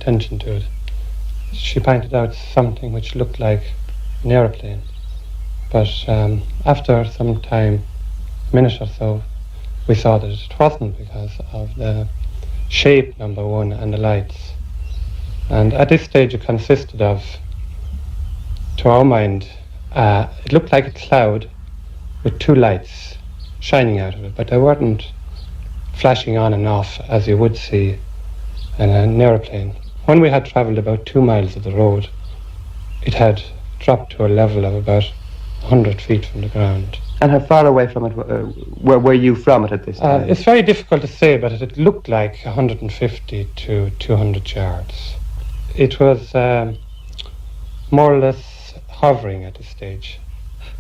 attention to it. She pointed out something which looked like an aeroplane. But after some time, a minute or so, we saw that it wasn't because of the shape, number one, and the lights. And at this stage it consisted of, to our mind, it looked like a cloud with two lights shining out of it, but they weren't flashing on and off as you would see in an aeroplane. When we had travelled about 2 miles of the road, it had dropped to a level of about 100 feet from the ground. And how far away from it were you from it at this time? It's very difficult to say, but it looked like 150 to 200 yards. It was more or less hovering at this stage.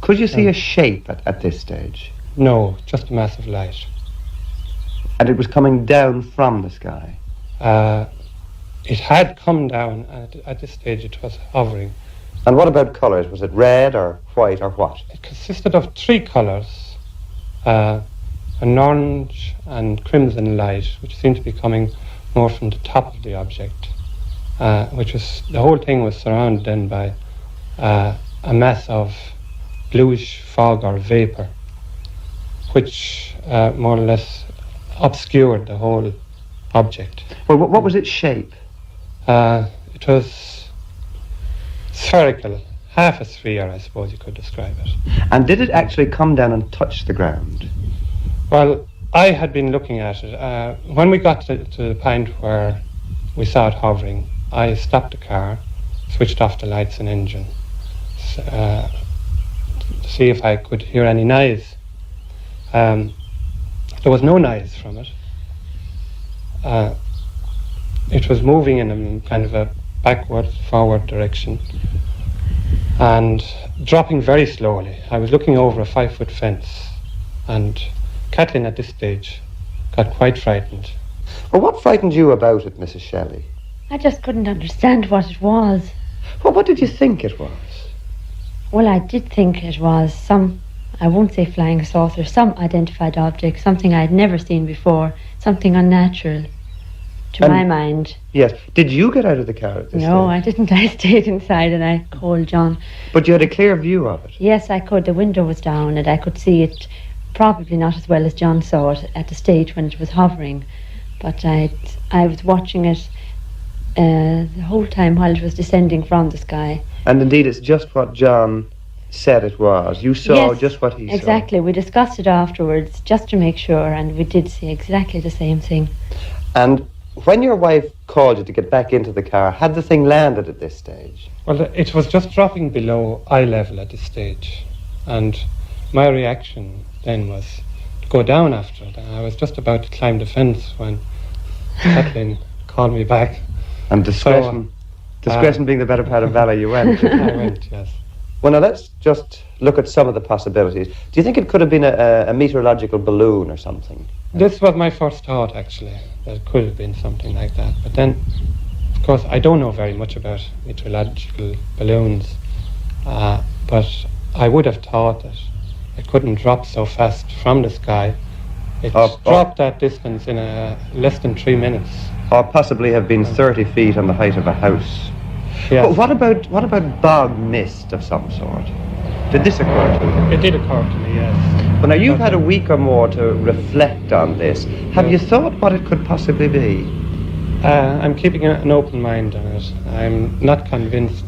Could you see a shape at this stage? No, just a mass of light. And it was coming down from the sky? It had come down, and at this stage it was hovering. And what about colours? Was it red or white or what? It consisted of 3 colours, an orange and crimson light, which seemed to be coming more from the top of the object, the whole thing was surrounded then by a mass of bluish fog or vapour, which more or less obscured the whole object. Well, what was its shape? It was spherical, half a sphere, I suppose you could describe it. And did it actually come down and touch the ground? Well, I had been looking at it. When we got to the point where we saw it hovering, I stopped the car, switched off the lights and engine, to see if I could hear any noise. There was no noise from it. It was moving in a kind of a backward, forward direction and dropping very slowly. I was looking over a 5-foot fence, and Kathleen at this stage got quite frightened. Well, what frightened you about it, Mrs. Shelley? I just couldn't understand what it was. Well, what did you think it was? Well, I did think it was some, I won't say flying saucer, some identified object, something I'd never seen before, something unnatural. To my mind. Yes. Did you get out of the car at this No, stage? I didn't. I stayed inside and I called John. But you had a clear view of it? Yes, I could. The window was down and I could see it, probably not as well as John saw it at the stage when it was hovering. But I was watching it the whole time while it was descending from the sky. And indeed, it's just what John said it was. You saw just what he saw. Exactly. We discussed it afterwards just to make sure, and we did see exactly the same thing. And when your wife called you to get back into the car, had the thing landed at this stage? Well, it was just dropping below eye level at this stage, and my reaction then was to go down after it. I was just about to climb the fence when Kathleen called me back. And discretion being the better part of valor, you went. I went, yes. Well, now let's just look at some of the possibilities. Do you think it could have been a meteorological balloon or something? This was my first thought, actually, that it could have been something like that. But then, of course, I don't know very much about meteorological balloons, but I would have thought that it couldn't drop so fast from the sky. It dropped that distance in less than 3 minutes. Or possibly have been 30 feet on the height of a house. Yes. But what about bog mist of some sort? Did this occur to you? It did occur to me, yes. Well, now you've had a week or more to reflect on this. Have you thought what it could possibly be? I'm keeping an open mind on it. I'm not convinced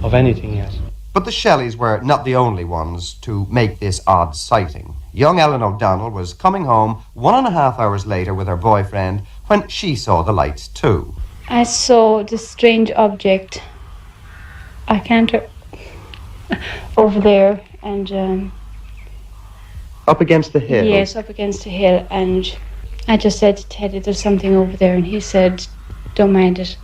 of anything yet. But the Shelleys were not the only ones to make this odd sighting. Young Ellen O'Donnell was coming home 1.5 hours later with her boyfriend when she saw the lights too. I saw this strange object. I can't... over there, and... up against the hill? Yes, up against the hill, and I just said to Teddy, there's something over there, and he said, don't mind it.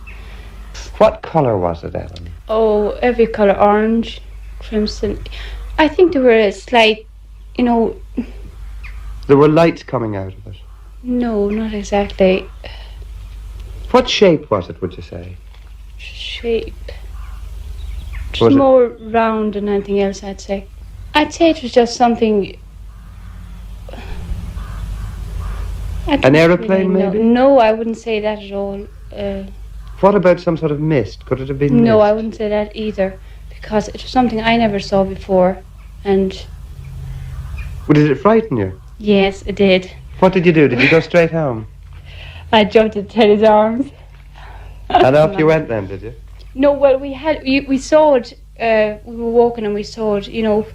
What colour was it, Ellen? Oh, every colour, orange, crimson. I think there were a slight, There were lights coming out of it? No, not exactly. What shape was it, would you say? Shape. It Was was it- more round than anything else, I'd say. I'd say it was just something... I An don't aeroplane, really know. maybe? No, I wouldn't say that at all. What about some sort of mist? Could it have been No, mist? I wouldn't say that either, because it was something I never saw before, and Well, did it frighten you? yes, it did. What did you do? Did you go straight home? I jumped into Teddy's arms. And off you went then, did you? No, well, we saw it. We were walking and we saw it. You know.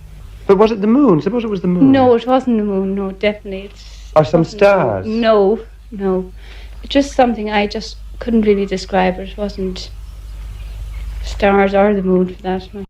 But was it the moon? Suppose it was the moon. No, it wasn't the moon. No, definitely. Or some stars. No. Just something I just couldn't really describe. It wasn't stars or the moon for that matter.